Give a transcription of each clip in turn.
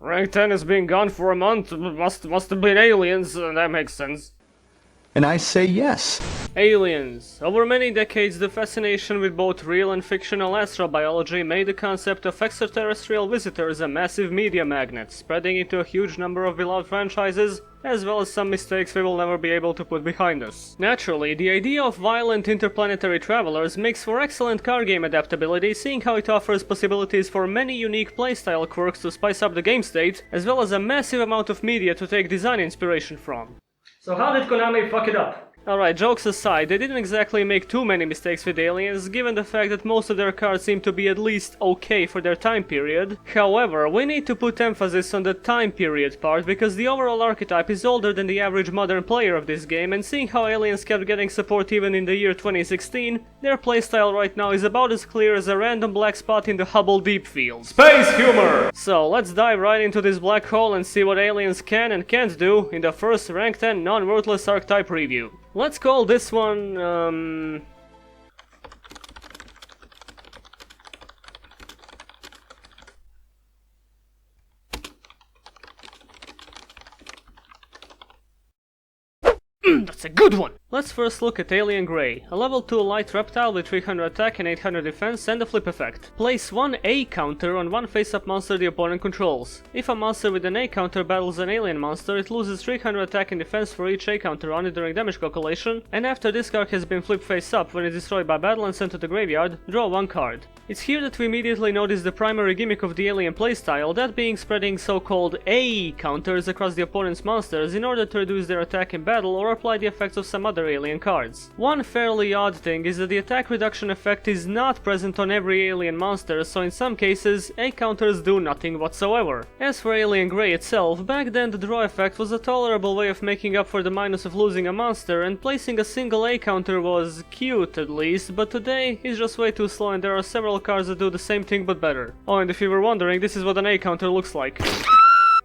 Rank 10 has been gone for a month, must have been aliens, that makes sense. And I say yes. Aliens. Over many decades, the fascination with both real and fictional astrobiology made the concept of extraterrestrial visitors a massive media magnet, spreading into a huge number of beloved franchises, as well as some mistakes we will never be able to put behind us. Naturally, the idea of violent interplanetary travelers makes for excellent card game adaptability, seeing how it offers possibilities for many unique playstyle quirks to spice up the game state, as well as a massive amount of media to take design inspiration from. So how did Konami fuck it up? Alright, jokes aside, they didn't exactly make too many mistakes with aliens, given the fact that most of their cards seem to be at least okay for their time period. However, we need to put emphasis on the time period part, because the overall archetype is older than the average modern player of this game, and seeing how aliens kept getting support even in the year 2016, their playstyle right now is about as clear as a random black spot in the Hubble Deep Field. Space humor! So, let's dive right into this black hole and see what aliens can and can't do in the first Rank 10 non-worthless archetype review. Let's call this one, that's a good one! Let's first look at Alien Grey, a level 2 light reptile with 300 attack and 800 defense and a flip effect. Place one A counter on one face-up monster the opponent controls. If a monster with an A counter battles an alien monster, it loses 300 attack and defense for each A counter on it during damage calculation, and after this card has been flipped face-up when it is destroyed by battle and sent to the graveyard, draw one card. It's here that we immediately notice the primary gimmick of the alien playstyle, that being spreading so-called A counters across the opponent's monsters in order to reduce their attack in battle or apply the effects of some other alien cards. One fairly odd thing is that the attack reduction effect is not present on every alien monster, so in some cases, A counters do nothing whatsoever. As for Alien Grey itself, back then the draw effect was a tolerable way of making up for the minus of losing a monster, and placing a single A counter was cute at least, but today it's just way too slow and there are several cards that do the same thing but better. Oh, and if you were wondering, this is what an A counter looks like.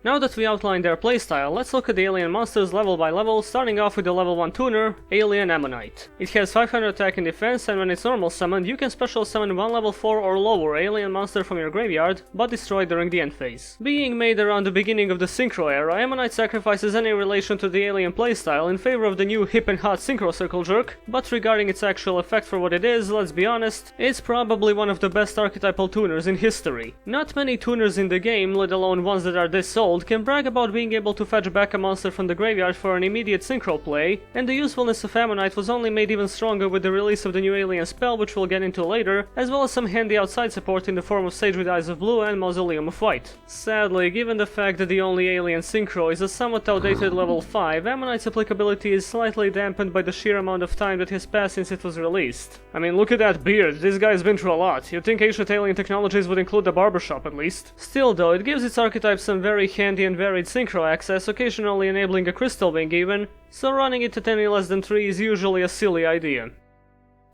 Now that we outlined their playstyle, let's look at the alien monsters level by level, starting off with the level 1 tuner, Alien Ammonite. It has 500 attack and defense, and when it's normal summoned, you can special summon one level 4 or lower alien monster from your graveyard, but destroy during the end phase. Being made around the beginning of the synchro era, Ammonite sacrifices any relation to the alien playstyle in favor of the new hip and hot synchro circle jerk, but regarding its actual effect for what it is, let's be honest, it's probably one of the best archetypal tuners in history. Not many tuners in the game, let alone ones that are this old, can brag about being able to fetch back a monster from the graveyard for an immediate synchro play, and the usefulness of Ammonite was only made even stronger with the release of the new alien spell, which we'll get into later, as well as some handy outside support in the form of Sage with Eyes of Blue and Mausoleum of White. Sadly, given the fact that the only alien synchro is a somewhat outdated level 5, Ammonite's applicability is slightly dampened by the sheer amount of time that has passed since it was released. I mean, look at that beard, this guy's been through a lot. You'd think ancient alien technologies would include the barbershop at least. Still though, it gives its archetype some very handy and varied synchro access, occasionally enabling a crystal wing even, so running it at any less than 3 is usually a silly idea.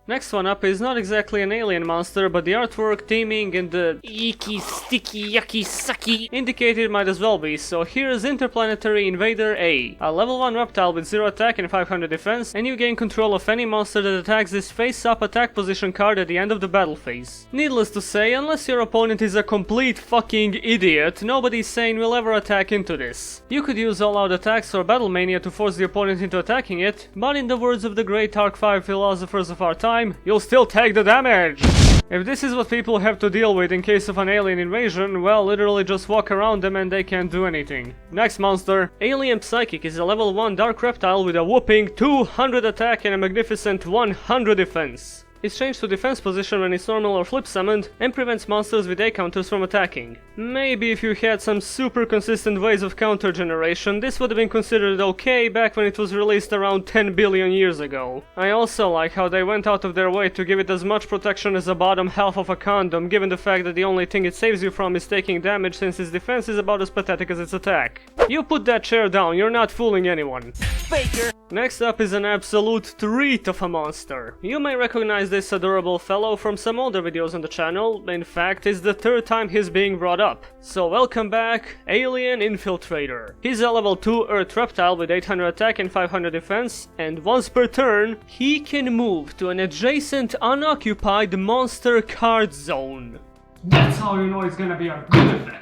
Next one up is not exactly an alien monster, but the artwork, theming, and the icky, sticky, yucky, sucky indicated might as well be, so here's Interplanetary Invader A, a level 1 reptile with 0 attack and 500 defense, and you gain control of any monster that attacks this face-up attack position card at the end of the battle phase. Needless to say, unless your opponent is a complete fucking idiot, nobody sane will ever attack into this. You could use all-out attacks or Battle Mania to force the opponent into attacking it, but in the words of the great Arc 5 philosophers of our time, you'll still take the damage! If this is what people have to deal with in case of an alien invasion, well, literally just walk around them and they can't do anything. Next monster, Alien Psychic is a level 1 dark reptile with a whopping 200 attack and a magnificent 100 defense. It's changed to defense position when it's normal or flip summoned, and prevents monsters with A counters from attacking. Maybe if you had some super consistent ways of counter generation, this would have been considered okay back when it was released around 10 billion years ago. I also like how they went out of their way to give it as much protection as the bottom half of a condom, given the fact that the only thing it saves you from is taking damage, since its defense is about as pathetic as its attack. You put that chair down, you're not fooling anyone. Faker! Next up is an absolute treat of a monster. You may recognize this adorable fellow from some older videos on the channel. In fact, it's the 3rd time he's being brought up. So welcome back, Alien Infiltrator. He's a level 2 Earth reptile with 800 attack and 500 defense, and once per turn, he can move to an adjacent unoccupied monster card zone. That's how you know it's gonna be a good effect.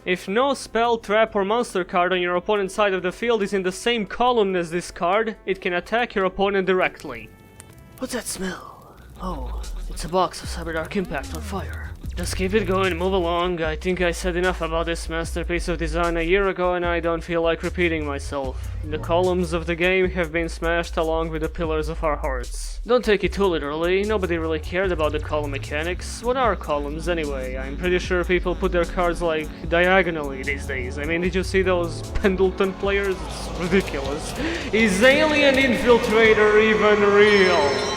If no spell, trap or monster card on your opponent's side of the field is in the same column as this card, it can attack your opponent directly. What's that smell? Oh, it's a box of Cyberdark Impact on fire. Just keep it going, move along. I think I said enough about this masterpiece of design a year ago and I don't feel like repeating myself. The columns of the game have been smashed along with the pillars of our hearts. Don't take it too literally, nobody really cared about the column mechanics. What are columns anyway? I'm pretty sure people put their cards like diagonally these days. I mean, did you see those Pendleton players? It's ridiculous. Is Alien Infiltrator even real?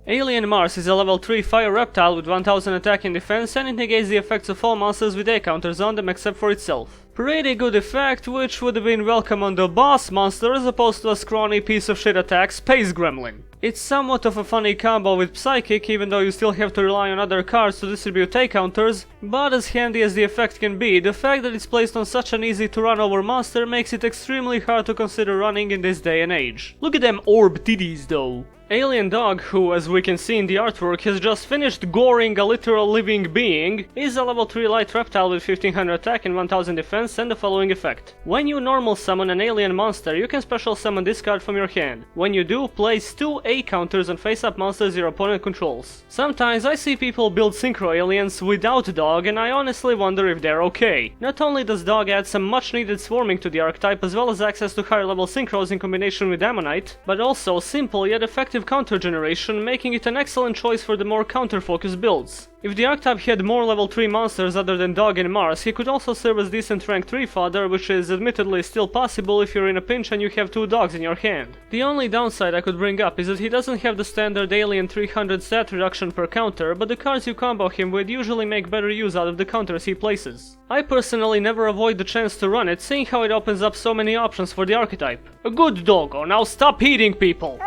Alien Mars is a level 3 fire reptile with 1000 attack and defense, and it negates the effects of all monsters with A counters on them except for itself. Pretty good effect, which would have been welcome on the boss monster as opposed to a scrawny piece of shit attack Space Gremlin. It's somewhat of a funny combo with Psychic, even though you still have to rely on other cards to distribute A counters, but as handy as the effect can be, the fact that it's placed on such an easy to run over monster makes it extremely hard to consider running in this day and age. Look at them orb titties though. Alien Dog, who as we can see in the artwork has just finished goring a literal living being, is a level 3 light reptile with 1500 attack and 1000 defense and the following effect. When you normal summon an alien monster, you can special summon this card from your hand. When you do, place 2 A counters on face-up monsters your opponent controls. Sometimes I see people build synchro aliens without Dog and I honestly wonder if they're okay. Not only does Dog add some much needed swarming to the archetype as well as access to higher level synchros in combination with Ammonite, but also simple yet effective counter generation, making it an excellent choice for the more counter-focused builds. If the archetype had more level 3 monsters other than Dog and Mars, he could also serve as decent rank 3 fodder, which is admittedly still possible if you're in a pinch and you have 2 dogs in your hand. The only downside I could bring up is that he doesn't have the standard alien 300 stat reduction per counter, but the cards you combo him with usually make better use out of the counters he places. I personally never avoid the chance to run it, seeing how it opens up so many options for the archetype. A good doggo, now stop eating people!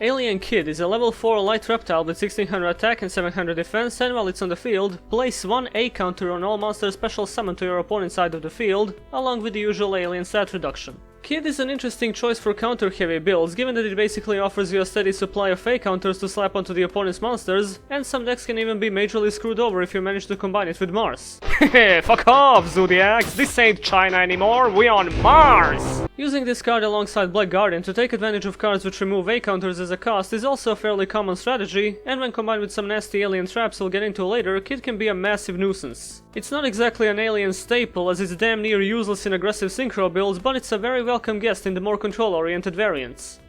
Alien Kid is a level 4 light reptile with 1600 attack and 700 defense, and while it's on the field, place 1 A counter on all monsters special summoned to your opponent's side of the field, along with the usual alien stat reduction. Kid is an interesting choice for counter-heavy builds, given that it basically offers you a steady supply of A counters to slap onto the opponent's monsters, and some decks can even be majorly screwed over if you manage to combine it with Mars. Hehe, fuck off, Zodiacs! This ain't China anymore, we on Mars! Using this card alongside Black Guardian to take advantage of cards which remove A counters as a cost is also a fairly common strategy, and when combined with some nasty alien traps we'll get into later, Kid can be a massive nuisance. It's not exactly an alien staple as it's damn near useless in aggressive synchro builds, but it's a very welcome guest in the more control-oriented variants.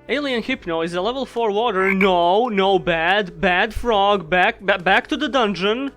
Alien Hypno is a level 4 water, no, bad frog, back to the dungeon.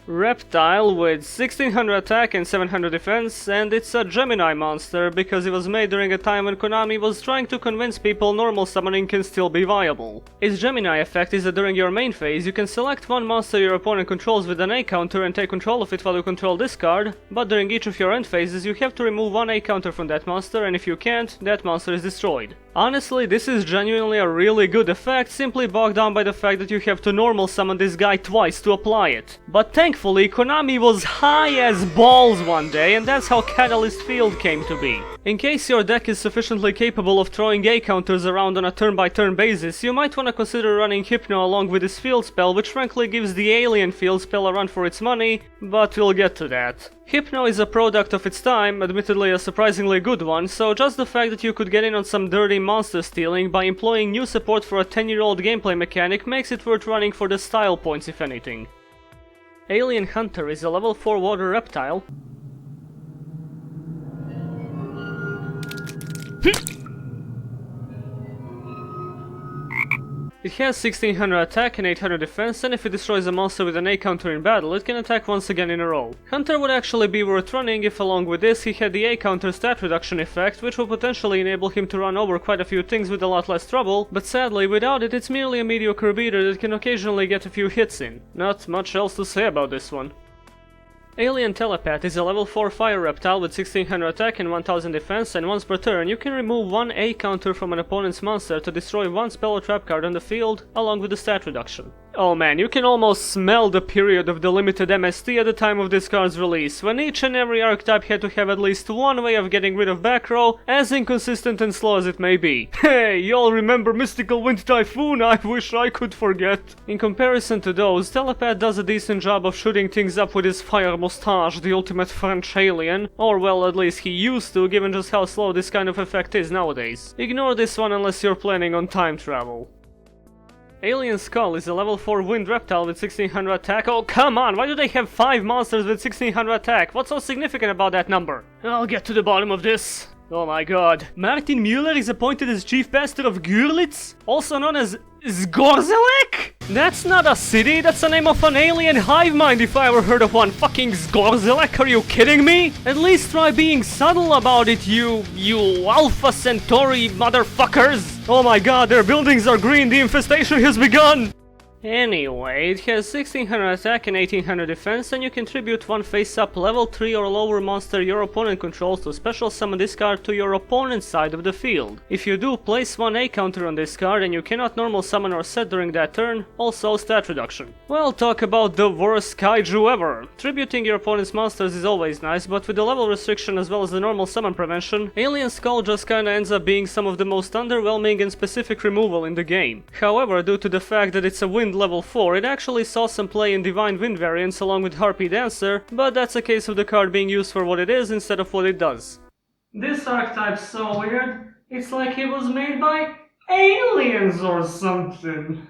Reptile with 1600 attack and 700 defense, and it's a Gemini monster because it was made during a time when Konami was trying to convince people normal summoning can still be viable. Its Gemini effect is that during your main phase you can select one monster your opponent controls with an A counter and take control of it while you control this card, but during each of your end phases you have to remove one A counter from that monster, and if you can't, that monster is destroyed. Honestly, this is genuinely a really good effect, simply bogged down by the fact that you have to normal summon this guy twice to apply it. But thankfully, Konami was high as balls one day, and that's how Catalyst Field came to be. In case your deck is sufficiently capable of throwing A counters around on a turn-by-turn basis, you might want to consider running Hypno along with this field spell, which frankly gives the Alien field spell a run for its money, but we'll get to that. Hypno is a product of its time, admittedly a surprisingly good one, so just the fact that you could get in on some dirty monster stealing by employing new support for a 10-year-old gameplay mechanic makes it worth running for the style points if anything. Alien Hunter is a level 4 water reptile. It has 1600 attack and 800 defense, and if it destroys a monster with an A counter in battle, it can attack once again in a row. Hunter would actually be worth running if along with this he had the A counter stat reduction effect, which will potentially enable him to run over quite a few things with a lot less trouble, but sadly without it it's merely a mediocre beater that can occasionally get a few hits in. Not much else to say about this one. Alien Telepath is a level 4 fire reptile with 1600 attack and 1000 defense, and once per turn you can remove one A counter from an opponent's monster to destroy one spell or trap card on the field, along with the stat reduction. Oh man, you can almost smell the period of the limited MST at the time of this card's release, when each and every archetype had to have at least one way of getting rid of back row, as inconsistent and slow as it may be. Hey, y'all remember Mystical Wind Typhoon? I wish I could forget. In comparison to those, Telepath does a decent job of shooting things up with his fire mustache, the ultimate French alien, or well, at least he used to, given just how slow this kind of effect is nowadays. Ignore this one unless you're planning on time travel. Alien Skull is a level 4 wind reptile with 1600 attack. Oh come on, why do they have 5 monsters with 1600 attack? What's so significant about that number? I'll get to the bottom of this. Oh my god. Martin Müller is appointed as chief pastor of Görlitz, also known as Zgorzelek? That's not a city, that's the name of an alien hive mind if I ever heard of one. Fucking Zgorzelek, are you kidding me? At least try being subtle about it, you Alpha Centauri motherfuckers! Oh my god, their buildings are green, the infestation has begun! Anyway, it has 1600 attack and 1800 defense, and you contribute one face-up level 3 or lower monster your opponent controls to special summon this card to your opponent's side of the field. If you do, place one A counter on this card and you cannot normal summon or set during that turn, also stat reduction. Well, talk about the worst kaiju ever. Tributing your opponent's monsters is always nice, but with the level restriction as well as the normal summon prevention, Alien Skull just kinda ends up being some of the most underwhelming and specific removal in the game. However, due to the fact that it's a wind level 4, it actually saw some play in Divine Wind variants along with Harpy Dancer, but that's a case of the card being used for what it is instead of what it does. This archetype's so weird, it's like it was made by aliens or something.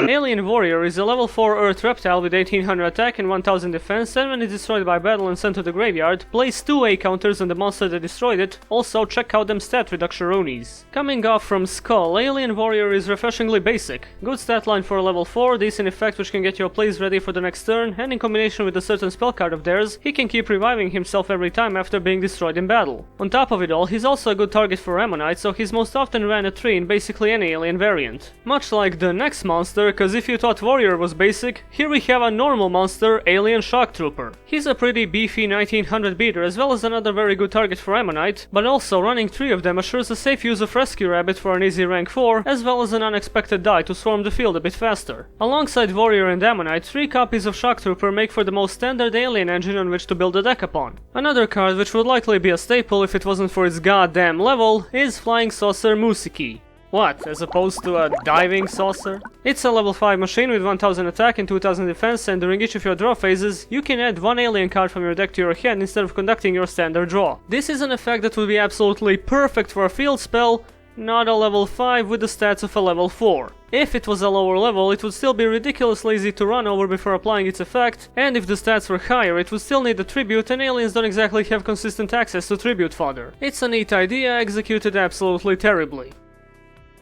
Alien Warrior is a level 4 Earth Reptile with 1800 attack and 1000 defense, and when it's destroyed by battle and sent to the graveyard, place 2 A counters on the monster that destroyed it. Also check out them stat reduction ronies. Coming off from Skull, Alien Warrior is refreshingly basic. Good stat line for a level 4, decent effect which can get your plays ready for the next turn, and in combination with a certain spell card of theirs, he can keep reviving himself every time after being destroyed in battle. On top of it all, he's also a good target for Ammonite, so he's most often ran a 3 in basically any alien variant. Much like the next monster, cause if you thought Warrior was basic, here we have a normal monster, Alien Shock Trooper. He's a pretty beefy 1900 beater as well as another very good target for Ammonite, but also running 3 of them assures a safe use of Rescue Rabbit for an easy rank 4, as well as an unexpected die to swarm the field a bit faster. Alongside Warrior and Ammonite, 3 copies of Shock Trooper make for the most standard alien engine on which to build a deck upon. Another card which would likely be a staple if it wasn't for its goddamn level is Flying Saucer Musiki. What, as opposed to a diving saucer? It's a level 5 machine with 1000 attack and 2000 defense, and during each of your draw phases, you can add one alien card from your deck to your hand instead of conducting your standard draw. This is an effect that would be absolutely perfect for a field spell, not a level 5 with the stats of a level 4. If it was a lower level, it would still be ridiculously easy to run over before applying its effect, and if the stats were higher, it would still need a tribute, and aliens don't exactly have consistent access to tribute fodder. It's a neat idea, executed absolutely terribly.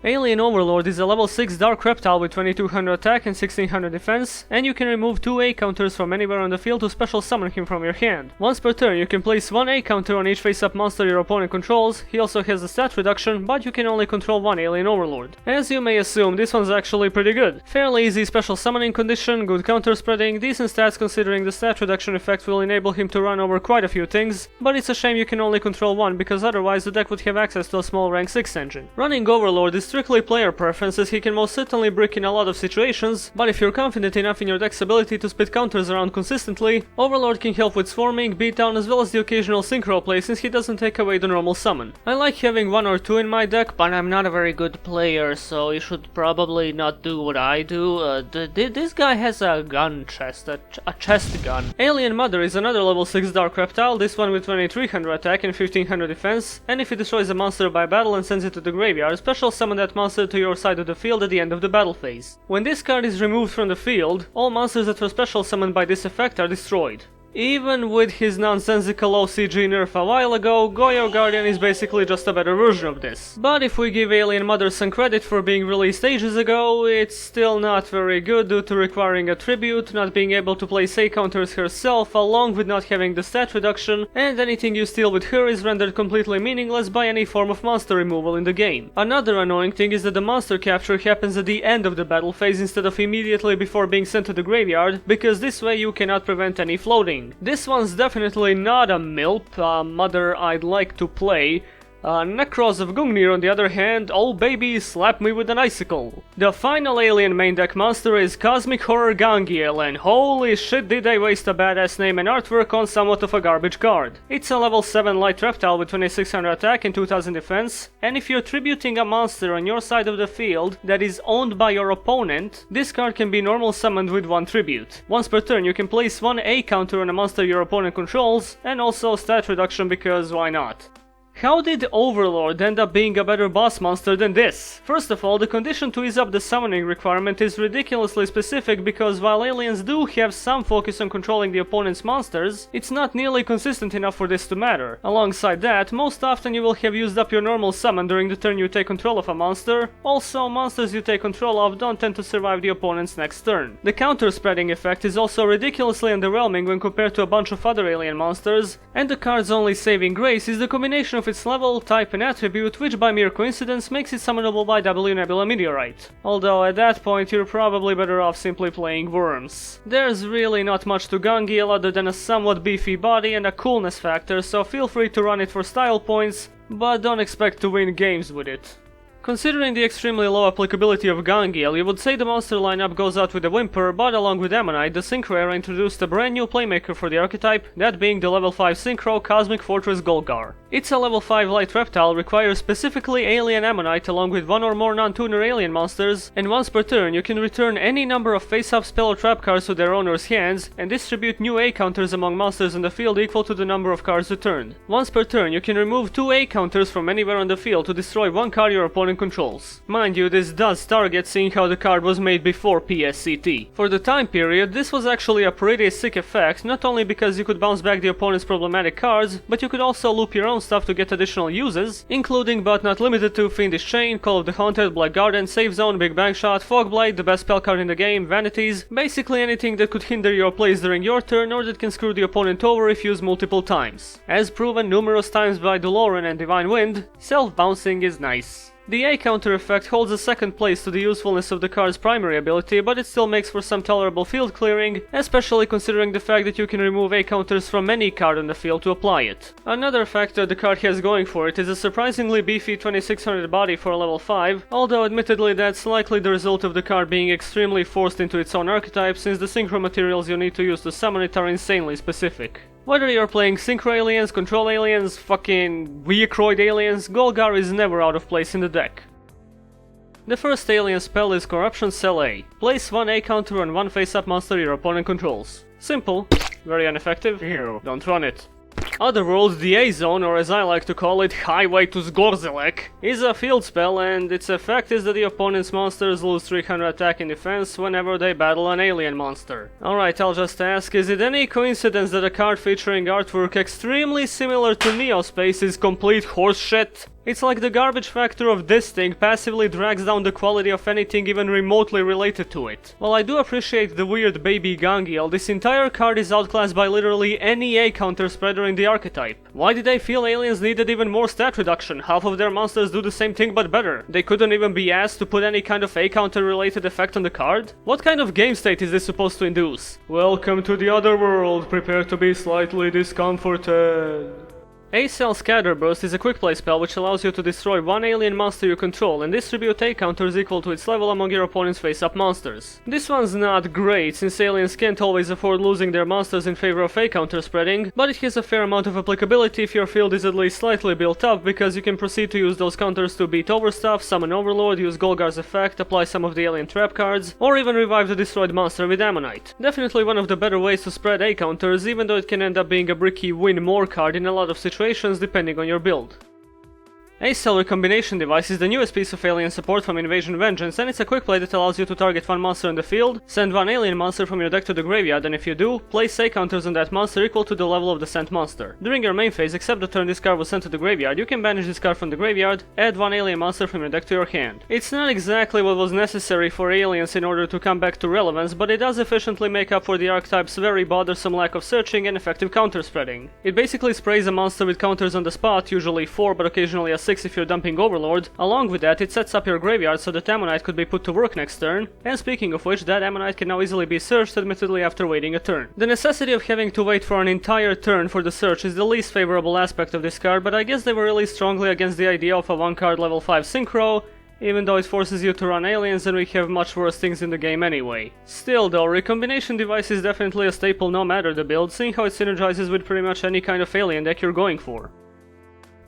Alien Overlord is a level 6 Dark Reptile with 2200 attack and 1600 defense, and you can remove 2 A counters from anywhere on the field to special summon him from your hand. Once per turn, you can place 1 A counter on each face-up monster your opponent controls. He also has a stat reduction, but you can only control 1 Alien Overlord. As you may assume, this one's actually pretty good. Fairly easy special summoning condition, good counter spreading, decent stats considering the stat reduction effect will enable him to run over quite a few things, but it's a shame you can only control 1 because otherwise the deck would have access to a small rank 6 engine. Running Overlord is strictly player preference as he can most certainly brick in a lot of situations, but if you're confident enough in your deck's ability to spit counters around consistently, Overlord can help with swarming, beatdown as well as the occasional synchro play since he doesn't take away the normal summon. I like having 1 or 2 in my deck, but I'm not a very good player, so you should probably not do what I do. This guy has a gun chest, a chest gun. Alien Mother is another level 6 Dark Reptile, this one with 2300 attack and 1500 defense, and if it destroys a monster by battle and sends it to the graveyard, special summon that monster to your side of the field at the end of the battle phase. When this card is removed from the field, all monsters that were special summoned by this effect are destroyed. Even with his nonsensical OCG nerf a while ago, Goyo Guardian is basically just a better version of this. But if we give Alien Mother some credit for being released ages ago, it's still not very good due to requiring a tribute, not being able to place A counters herself, along with not having the stat reduction, and anything you steal with her is rendered completely meaningless by any form of monster removal in the game. Another annoying thing is that the monster capture happens at the end of the battle phase instead of immediately before being sent to the graveyard, because this way you cannot prevent any floating. This one's definitely not a MILP, a mother I'd like to play. Necros of Gungnir on the other hand, oh baby, slap me with an icicle. The final alien main deck monster is Cosmic Horror Gangiel, and holy shit did they waste a badass name and artwork on somewhat of a garbage card. It's a level 7 light reptile with 2600 attack and 2000 defense, and if you're tributing a monster on your side of the field that is owned by your opponent, this card can be normal summoned with 1 tribute. Once per turn you can place 1 A counter on a monster your opponent controls, and also stat reduction because why not? How did Overlord end up being a better boss monster than this? First of all, the condition to ease up the summoning requirement is ridiculously specific because while aliens do have some focus on controlling the opponent's monsters, it's not nearly consistent enough for this to matter. Alongside that, most often you will have used up your normal summon during the turn you take control of a monster. Also, monsters you take control of don't tend to survive the opponent's next turn. The counter spreading effect is also ridiculously underwhelming when compared to a bunch of other alien monsters, and the card's only saving grace is the combination of its level, type and attribute, which by mere coincidence makes it summonable by W Nebula Meteorite. Although at that point you're probably better off simply playing Worms. There's really not much to Gangiel other than a somewhat beefy body and a coolness factor, so feel free to run it for style points, but don't expect to win games with it. Considering the extremely low applicability of Gangiel, you would say the monster lineup goes out with a whimper, but along with Ammonite, the Synchro era introduced a brand new playmaker for the archetype, that being the level 5 Synchro Cosmic Fortress Golgar. It's a level 5 light reptile, requires specifically alien Ammonite along with 1 or more non-tuner alien monsters, and once per turn you can return any number of face-up spell or trap cards to their owner's hands, and distribute new A counters among monsters on the field equal to the number of cards returned. Once per turn you can remove 2 A counters from anywhere on the field to destroy 1 card your opponent controls. Mind you, this does target seeing how the card was made before PSCT. For the time period, this was actually a pretty sick effect, not only because you could bounce back the opponent's problematic cards, but you could also loop your own stuff to get additional uses, including but not limited to Fiendish Chain, Call of the Haunted, Black Garden, Safe Zone, Big Bang Shot, Fogblade, the best spell card in the game, Vanities, basically anything that could hinder your plays during your turn or that can screw the opponent over if used multiple times. As proven numerous times by Doloran and Divine Wind, self-bouncing is nice. The A counter effect holds a second place to the usefulness of the card's primary ability, but it still makes for some tolerable field clearing, especially considering the fact that you can remove A counters from any card on the field to apply it. Another factor the card has going for it is a surprisingly beefy 2600 body for a level 5, although admittedly that's likely the result of the card being extremely forced into its own archetype, since the synchro materials you need to use to summon it are insanely specific. Whether you're playing Synchro aliens, Control aliens, fucking Weacroid aliens, Golgar is never out of place in the deck. The first alien spell is Corruption Cell A. Place 1 A counter on 1 face-up monster your opponent controls. Simple, very ineffective, don't run it. Otherworld, the A-Zone, or as I like to call it, Highway to Zgorzelek, is a field spell, and its effect is that the opponent's monsters lose 300 attack and defense whenever they battle an alien monster. Alright, I'll just ask, is it any coincidence that a card featuring artwork extremely similar to Neospace is complete horseshit? It's like the garbage factor of this thing passively drags down the quality of anything even remotely related to it. While I do appreciate the weird baby Gangiel, this entire card is outclassed by literally any A counter spreader in the archetype. Why did they feel aliens needed even more stat reduction? Half of their monsters do the same thing but better. They couldn't even be asked to put any kind of A counter related effect on the card? What kind of game state is this supposed to induce? Welcome to the other world, prepare to be slightly discomforted. A-Cell Scatterburst is a quick play spell which allows you to destroy 1 alien monster you control and distribute A counters equal to its level among your opponent's face-up monsters. This one's not great since aliens can't always afford losing their monsters in favor of A counter spreading, but it has a fair amount of applicability if your field is at least slightly built up, because you can proceed to use those counters to beat overstuff, summon Overlord, use Golgar's effect, apply some of the alien trap cards, or even revive the destroyed monster with Ammonite. Definitely one of the better ways to spread A counters, even though it can end up being a bricky win more card in a lot of situations depending on your build. A-Cell Recombination Device is the newest piece of alien support from Invasion Vengeance, and it's a quick play that allows you to target one monster on the field, send one alien monster from your deck to the graveyard, and if you do, place A counters on that monster equal to the level of the sent monster. During your main phase, except the turn this card was sent to the graveyard, you can banish this card from the graveyard, add one alien monster from your deck to your hand. It's not exactly what was necessary for aliens in order to come back to relevance, but it does efficiently make up for the archetype's very bothersome lack of searching and effective counter spreading. It basically sprays a monster with counters on the spot, usually 4 but occasionally a 6 6 if you're dumping Overlord. Along with that, it sets up your graveyard so that Ammonite could be put to work next turn, and speaking of which, that Ammonite can now easily be searched, admittedly after waiting a turn. The necessity of having to wait for an entire turn for the search is the least favorable aspect of this card, but I guess they were really strongly against the idea of a 1-card level 5 synchro, even though it forces you to run aliens and we have much worse things in the game anyway. Still though, Recombination Device is definitely a staple no matter the build, seeing how it synergizes with pretty much any kind of alien deck you're going for.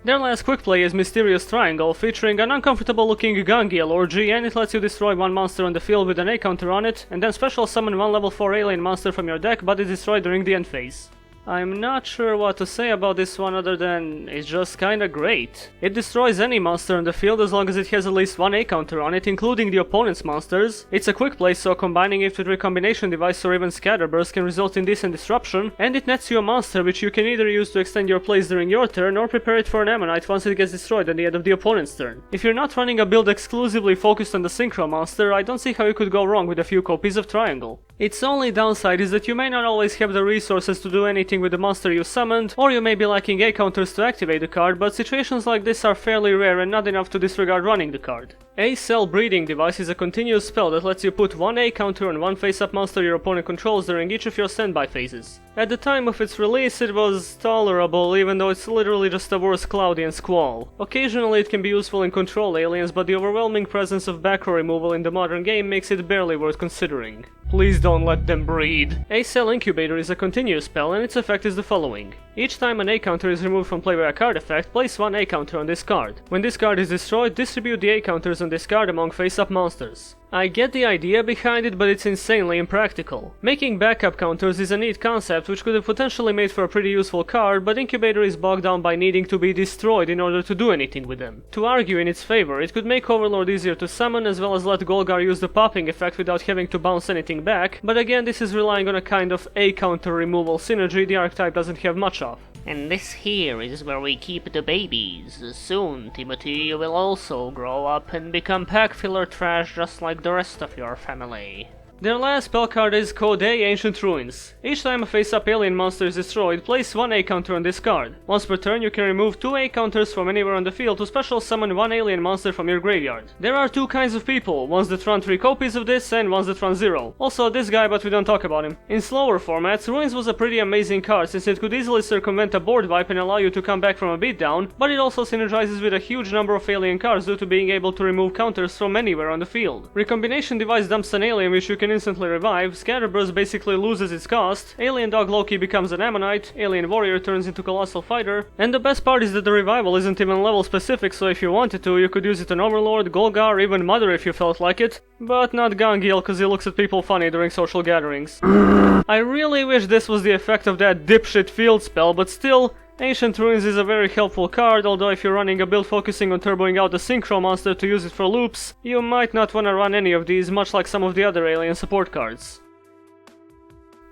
Their last quick play is Mysterious Triangle, featuring an uncomfortable looking Gangiel orgy, and it lets you destroy one monster on the field with an A counter on it, and then special summon one level 4 alien monster from your deck, but it's destroyed during the end phase. I'm not sure what to say about this one other than it's just kinda great. It destroys any monster on the field as long as it has at least one A counter on it, including the opponent's monsters. It's a quick play, so combining it with Recombination Device or even Scatterburst can result in decent disruption, and it nets you a monster which you can either use to extend your plays during your turn or prepare it for an Ammonite once it gets destroyed at the end of the opponent's turn. If you're not running a build exclusively focused on the Synchro monster, I don't see how you could go wrong with a few copies of Triangle. Its only downside is that you may not always have the resources to do anything with the monster you summoned, or you may be lacking A counters to activate the card, but situations like this are fairly rare and not enough to disregard running the card. A Cell Breeding Device is a continuous spell that lets you put one A counter on one face-up monster your opponent controls during each of your standby phases. At the time of its release it was tolerable, even though it's literally just a worse Cloudy and Squall. Occasionally it can be useful in control aliens, but the overwhelming presence of back row removal in the modern game makes it barely worth considering. Please don't let them breed. A Cell Incubator is a continuous spell, and its effect is the following. Each time an A counter is removed from play by a card effect, place one A counter on this card. When this card is destroyed, distribute the A counters on this card among face-up monsters. I get the idea behind it, but it's insanely impractical. Making backup counters is a neat concept which could have potentially made for a pretty useful card, but Incubator is bogged down by needing to be destroyed in order to do anything with them. To argue in its favor, it could make Overlord easier to summon as well as let Golgar use the popping effect without having to bounce anything back, but again this is relying on a kind of A counter removal synergy the Archetype doesn't have much of. And this here is where we keep the babies. Soon, Timothy, you will also grow up and become pack filler trash just like the rest of your family. Their last spell card is Code A Ancient Ruins. Each time a face-up alien monster is destroyed, place one A counter on this card. Once per turn you can remove 2 A counters from anywhere on the field to special summon one alien monster from your graveyard. There are two kinds of people, ones that run 3 copies of this and ones that run 0. Also this guy, but we don't talk about him. In slower formats, Ruins was a pretty amazing card since it could easily circumvent a board wipe and allow you to come back from a beatdown, but it also synergizes with a huge number of alien cards due to being able to remove counters from anywhere on the field. Recombination Device dumps an alien which you can instantly revive, Scatterburst basically loses its cost, Alien Dog Loki becomes an Ammonite, Alien Warrior turns into Colossal Fighter, and the best part is that the revival isn't even level specific, so if you wanted to, you could use it on Overlord, Golgar, even Mother if you felt like it, but not Gangiel cause he looks at people funny during social gatherings. I really wish this was the effect of that dipshit field spell, but still, Ancient Ruins is a very helpful card, although if you're running a build focusing on turboing out the Synchro monster to use it for loops, you might not wanna run any of these, much like some of the other alien support cards.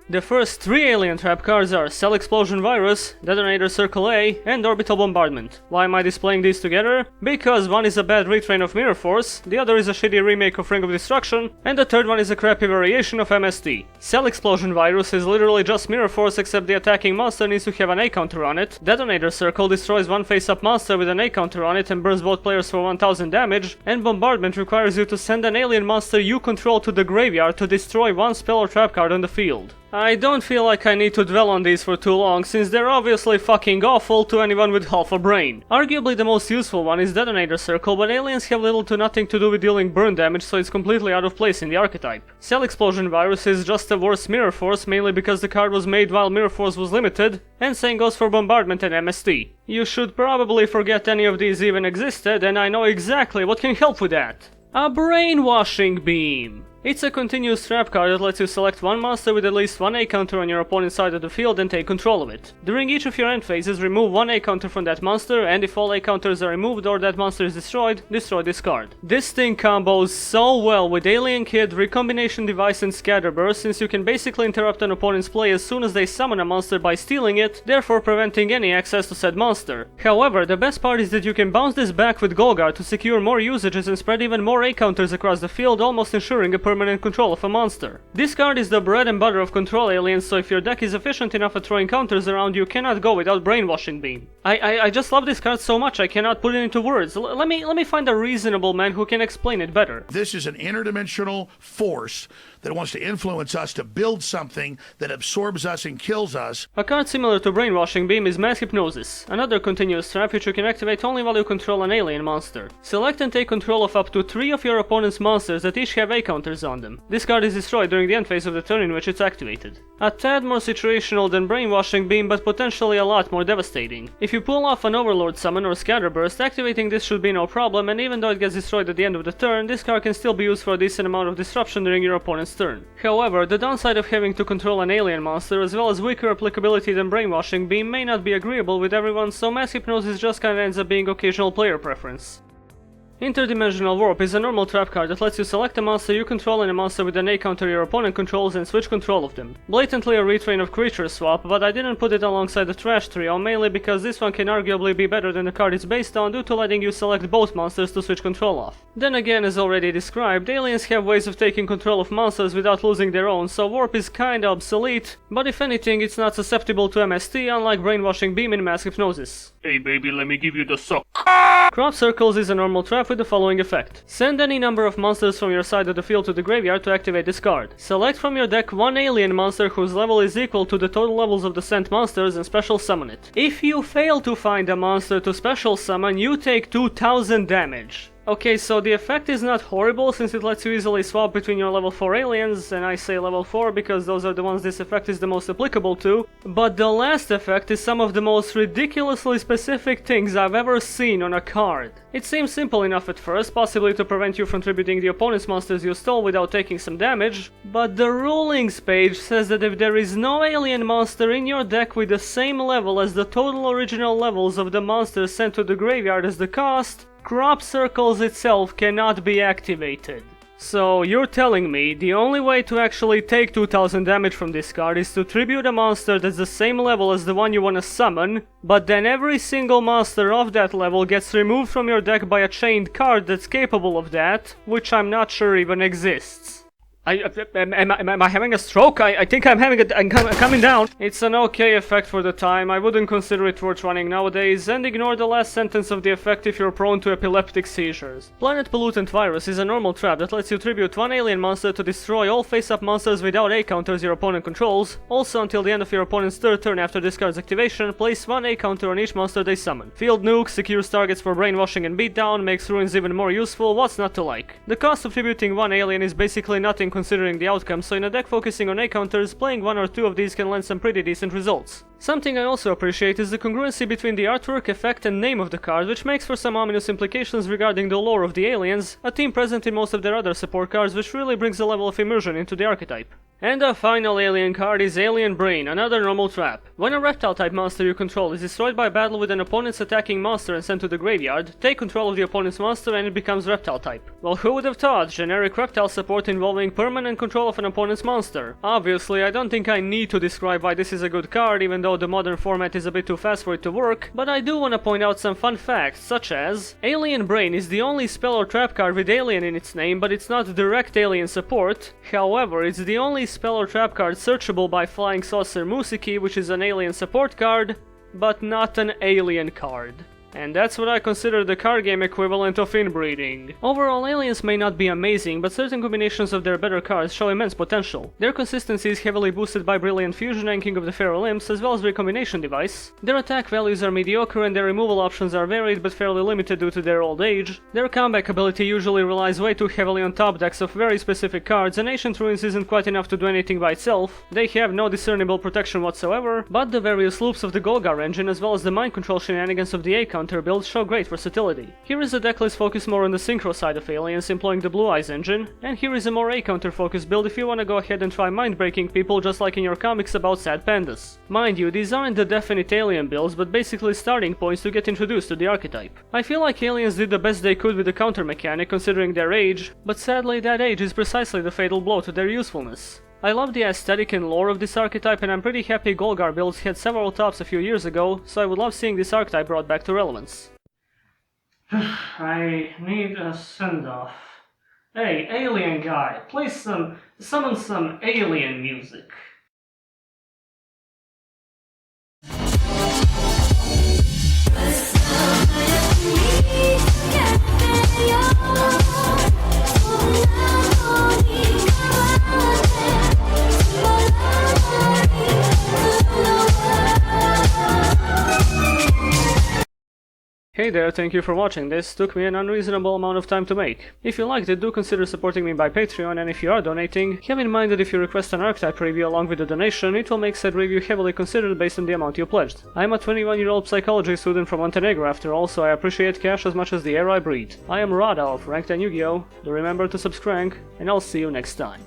The first 3 alien trap cards are Cell Explosion Virus, Detonator Circle A, and Orbital Bombardment. Why am I displaying these together? Because one is a bad retrain of Mirror Force, the other is a shitty remake of Ring of Destruction, and the third one is a crappy variation of MST. Cell Explosion Virus is literally just Mirror Force except the attacking monster needs to have an A counter on it, Detonator Circle destroys one face-up monster with an A counter on it and burns both players for 1000 damage, and Bombardment requires you to send an alien monster you control to the graveyard to destroy one spell or trap card on the field. I don't feel like I need to dwell on these for too long, since they're obviously fucking awful to anyone with half a brain. Arguably the most useful one is Detonator Circle, but aliens have little to nothing to do with dealing burn damage, so it's completely out of place in the Archetype. Cell Explosion Virus is just a worse Mirror Force, mainly because the card was made while Mirror Force was limited, and same goes for Bombardment and MST. You should probably forget any of these even existed, and I know exactly what can help with that. A Brainwashing Beam! It's a continuous trap card that lets you select one monster with at least one A counter on your opponent's side of the field and take control of it. During each of your end phases, remove one A counter from that monster, and if all A counters are removed or that monster is destroyed, destroy this card. This thing combos so well with Alien Kid, Recombination Device and Scatterburst, since you can basically interrupt an opponent's play as soon as they summon a monster by stealing it, therefore preventing any access to said monster. However, the best part is that you can bounce this back with Golgar to secure more usages and spread even more A counters across the field, almost ensuring a perfect permanent control of a monster. This card is the bread and butter of control aliens, so if your deck is efficient enough at throwing counters around, you cannot go without Brainwashing Beam. I just love this card so much I cannot put it into words. Let me find a reasonable man who can explain it better. This is an interdimensional force that wants to influence us to build something that absorbs us and kills us. A card similar to Brainwashing Beam is Mass Hypnosis, another continuous trap which you can activate only while you control an alien monster. Select and take control of up to 3 of your opponent's monsters that each have A counters on them. This card is destroyed during the end phase of the turn in which it's activated. A tad more situational than Brainwashing Beam, but potentially a lot more devastating. If you pull off an Overlord summon or Scatterburst, activating this should be no problem, and even though it gets destroyed at the end of the turn, this card can still be used for a decent amount of disruption during your opponent's turn. However, the downside of having to control an alien monster, as well as weaker applicability than Brainwashing Beam, may not be agreeable with everyone, so Mass Hypnosis just kinda ends up being occasional player preference. Interdimensional Warp is a normal trap card that lets you select a monster you control and a monster with an A counter your opponent controls and switch control of them. Blatantly a retrain of creature swap, but I didn't put it alongside the trash trio, mainly because this one can arguably be better than the card it's based on due to letting you select both monsters to switch control of. Then again, as already described, aliens have ways of taking control of monsters without losing their own, so Warp is kinda obsolete, but if anything it's not susceptible to MST, unlike Brainwashing Beam in Mass Hypnosis. Hey baby, let me give you the suck. Crop Circles is a normal trap with the following effect. Send any number of monsters from your side of the field to the graveyard to activate this card. Select from your deck one alien monster whose level is equal to the total levels of the sent monsters and special summon it. If you fail to find a monster to special summon, you take 2000 damage. Okay, so the effect is not horrible since it lets you easily swap between your level 4 aliens, and I say level 4 because those are the ones this effect is the most applicable to, but the last effect is some of the most ridiculously specific things I've ever seen on a card. It seems simple enough at first, possibly to prevent you from tributing the opponent's monsters you stole without taking some damage, but the rulings page says that if there is no alien monster in your deck with the same level as the total original levels of the monsters sent to the graveyard as the cost, Crop Circles itself cannot be activated. So you're telling me the only way to actually take 2000 damage from this card is to tribute a monster that's the same level as the one you wanna summon, but then every single monster of that level gets removed from your deck by a chained card that's capable of that, which I'm not sure even exists. Am I having a stroke? I think I'm coming down. It's an okay effect for the time. I wouldn't consider it worth running nowadays, and ignore the last sentence of the effect if you're prone to epileptic seizures. Planet Pollutant Virus is a normal trap that lets you tribute one alien monster to destroy all face-up monsters without A counters your opponent controls. Also, until the end of your opponent's third turn after this card's activation, place one A counter on each monster they summon. Field Nuke secures targets for brainwashing and beatdown, makes ruins even more useful. What's not to like? The cost of tributing one alien is basically nothing considering the outcome, so in a deck focusing on A counters, playing one or two of these can lend some pretty decent results. Something I also appreciate is the congruency between the artwork, effect and name of the card, which makes for some ominous implications regarding the lore of the aliens, a theme present in most of their other support cards, which really brings a level of immersion into the archetype. And the final alien card is Alien Brain, another normal trap. When a reptile type monster you control is destroyed by battle with an opponent's attacking monster and sent to the graveyard, take control of the opponent's monster and it becomes reptile type. Well, who would have thought generic reptile support involving permanent control of an opponent's monster? Obviously, I don't think I need to describe why this is a good card, even though the modern format is a bit too fast for it to work, but I do want to point out some fun facts, such as Alien Brain is the only spell or trap card with alien in its name, but it's not direct alien support. However, it's the only spell or trap card searchable by Flying Saucer Musiki, which is an alien support card, but not an alien card. And that's what I consider the card game equivalent of inbreeding. Overall, aliens may not be amazing, but certain combinations of their better cards show immense potential. Their consistency is heavily boosted by Brilliant Fusion and King of the Feral Imps, as well as Recombination Device. Their attack values are mediocre and their removal options are varied but fairly limited due to their old age. Their comeback ability usually relies way too heavily on top decks of very specific cards, and Ancient Ruins isn't quite enough to do anything by itself. They have no discernible protection whatsoever, but the various loops of the Golgar engine, as well as the mind control shenanigans of the A counter builds show great versatility. Here is a decklist focused more on the synchro side of aliens, employing the Blue Eyes engine, and here is a more A counter focused build if you wanna go ahead and try mind breaking people just like in your comics about sad pandas. Mind you, these aren't the definite alien builds, but basically starting points to get introduced to the archetype. I feel like aliens did the best they could with the counter mechanic considering their age, but sadly that age is precisely the fatal blow to their usefulness. I love the aesthetic and lore of this archetype, and I'm pretty happy Golgar builds had several tops a few years ago, so I would love seeing this archetype brought back to relevance. I need a send-off. Hey, alien guy, summon some alien music. Hey there, thank you for watching. This took me an unreasonable amount of time to make. If you liked it, do consider supporting me by Patreon, and if you are donating, have in mind that if you request an Archetype review along with the donation, it will make said review heavily considered based on the amount you pledged. I'm a 21-year-old psychology student from Montenegro after all, so I appreciate cash as much as the air I breathe. I am Radolf, ranked in Yu-Gi-Oh! Do remember to subscribe, and I'll see you next time.